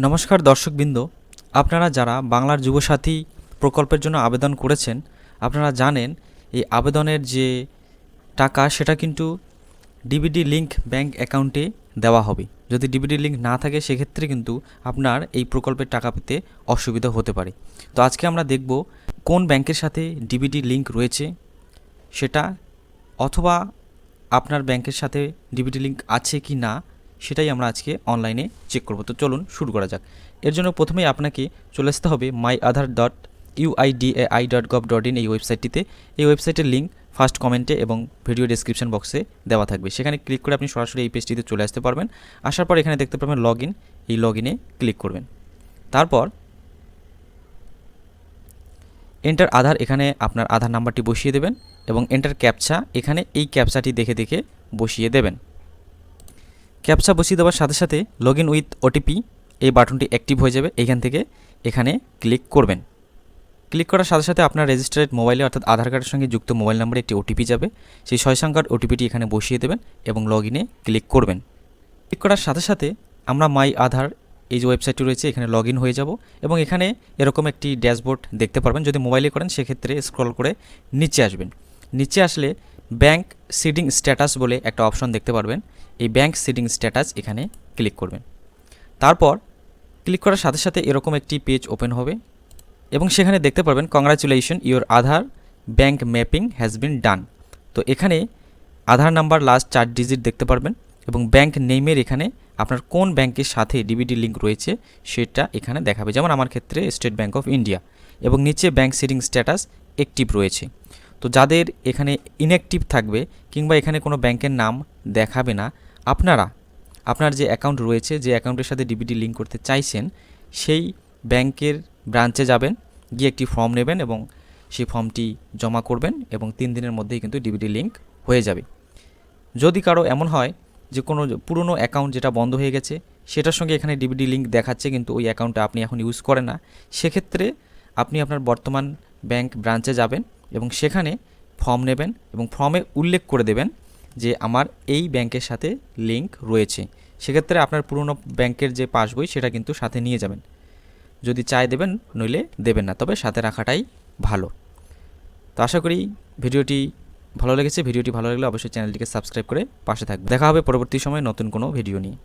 নমস্কার দর্শকবৃন্দ, আপনারা যারা বাংলার যুবসাথী প্রকল্পের জন্য আবেদন করেছেন, আপনারা জানেন এই আবেদনের যে টাকা সেটা কিন্তু ডিবিটি লিংক ব্যাংক অ্যাকাউন্টে দেওয়া হবে। যদি ডিবিটি লিংক না থাকে সেক্ষেত্রে কিন্তু আপনার এই প্রকল্পের টাকা পেতে অসুবিধা হতে পারে। তো আজকে আমরা দেখব কোন ব্যাংকের সাথে ডিবিটি লিংক রয়েছে সেটা, অথবা আপনার ব্যাংকের সাথে ডিবিটি লিংক আছে কি না সেটাই আমরা আজকে অনলাইনে চেক করব। তো চলুন শুরু করা যাক। এর জন্য প্রথমেই আপনাকে চলে আসতে হবে myAadhar.uidai.gov.in এই ওয়েবসাইটটিতে। এই ওয়েবসাইটের লিঙ্ক ফার্স্ট কমেন্টে এবং ভিডিও ডেসক্রিপশন বক্সে দেওয়া থাকবে। সেখানে ক্লিক করে আপনি সরাসরি এই পেজটিতে চলে আসতে পারবেন। আসার পর এখানে দেখতে পারবেন লগ ইন, এই লগ ইনে ক্লিক করবেন। তারপর এন্টার আধার, এখানে আপনার আধার নাম্বারটি বসিয়ে দেবেন এবং এন্টার ক্যাপচা, এখানে এই ক্যাপচাটি দেখে দেখে বসিয়ে দেবেন। ক্যাপচা বসিয়ে দেওয়ার সাথে সাথে লগ ইন উইথ ওটিপি এই বাটনটি অ্যাক্টিভ হয়ে যাবে। এইখান থেকে এখানে ক্লিক করবেন। ক্লিক করার সাথে সাথে আপনার রেজিস্টার্ড মোবাইলে অর্থাৎ আধার কার্ডের সঙ্গে যুক্ত মোবাইল নম্বরে একটি ওটিপি যাবে। সেই 6 সংখ্যার ওটিপিটি এখানে বসিয়ে দেবেন এবং লগ ইনে ক্লিক করবেন। ক্লিক করার সাথে সাথে আমরা মাই আধার এই যে ওয়েবসাইটটি রয়েছে এখানে লগ ইন হয়ে যাব এবং এখানে এরকম একটি ড্যাশবোর্ড দেখতে পারবেন। যদি মোবাইলে করেন সেক্ষেত্রে স্ক্রল করে নিচে আসবেন। নিচে আসলে ব্যাংক সিডিং স্ট্যাটাস বলে একটা অপশন দেখতে পারবেন। এই ব্যাংক সিডিং স্ট্যাটাস এখানে ক্লিক করবেন। তারপর ক্লিক করার সাথে সাথে এরকম একটি পেজ ওপেন হবে এবং সেখানে দেখতে পারবেন congratulation your Aadhaar bank mapping has been done. তো এখানে আধার নাম্বার লাস্ট 4 ডিজিট দেখতে পারবেন এবং ব্যাংক নেমের এখানে আপনার কোন ব্যাংকের সাথে ডিবিটি লিঙ্ক রয়েছে সেটা এখানে দেখাবে। যেমন আমার ক্ষেত্রে স্টেট ব্যাংক অফ ইন্ডিয়া, এবং নিচে ব্যাংক সিডিং স্ট্যাটাস অ্যাক্টিভ রয়েছে। তো যাদের এখানে ইনঅ্যাক্টিভ থাকবে কিংবা এখানে কোনো ব্যাংকের নাম দেখাবে না, আপনার যে অ্যাকাউন্ট রয়েছে, যে অ্যাকাউন্টের সাথে ডিবিটি লিঙ্ক করতে চাইছেন সেই ব্যাংকের ব্রাঞ্চে যাবেন, গিয়ে একটি ফর্ম নেবেন এবং সেই ফর্মটি জমা করবেন এবং 3 দিনের মধ্যেই কিন্তু ডিবিটি লিঙ্ক হয়ে যাবে। যদি কারো এমন হয় যে কোনো পুরনো অ্যাকাউন্ট যেটা বন্ধ হয়ে গেছে সেটার সঙ্গে এখানে ডিবিটি লিঙ্ক দেখাচ্ছে কিন্তু ওই অ্যাকাউন্টটা আপনি এখন ইউজ করেন না, সেক্ষেত্রে আপনি আপনার বর্তমান ব্যাংক ব্রাঞ্চে যাবেন এবং সেখানে ফর্ম নেবেন এবং ফর্মে উল্লেখ করে দেবেন যে আমার এই ব্যাংকের সাথে লিঙ্ক রয়েছে। সেক্ষেত্রে আপনার পুরনো ব্যাংকের যে পাসবই সেটা কিন্তু সাথে নিয়ে যাবেন। যদি চায় দেবেন, নইলে দেবেন না, তবে সাথে রাখাটাই ভালো। তো আশা করি ভিডিওটি ভালো লেগেছে। ভিডিওটি ভালো লাগলে অবশ্যই চ্যানেলটিকে সাবস্ক্রাইব করে পাশে থাকবে। দেখা হবে পরবর্তী সময়ে নতুন কোনো ভিডিও নিয়ে।